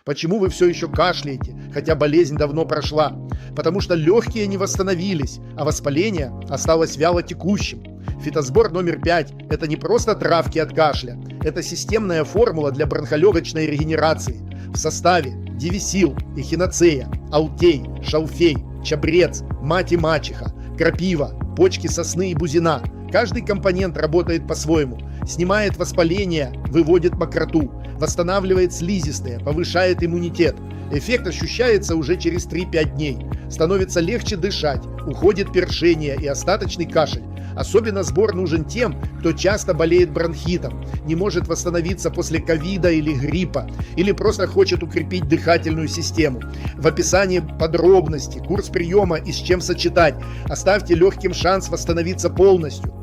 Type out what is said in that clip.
Почему вы все еще кашляете, хотя болезнь давно прошла? Потому что легкие не восстановились, а воспаление осталось вяло текущим. Фитосбор номер 5 – это не просто травки от кашля, это системная формула для бронхолегочной регенерации. В составе дивисил, эхиноцея, алтей, шалфей, чабрец, мать и мачеха, крапива, почки сосны и бузина. Каждый компонент работает по-своему. Снимает воспаление, выводит мокроту, восстанавливает слизистые, повышает иммунитет. Эффект ощущается уже через 3-5 дней. Становится легче дышать, уходит першение и остаточный кашель. Особенно сбор нужен тем, кто часто болеет бронхитом, не может восстановиться после ковида или гриппа, или просто хочет укрепить дыхательную систему. В описании подробности, курс приема и с чем сочетать. Оставьте легким шанс восстановиться полностью.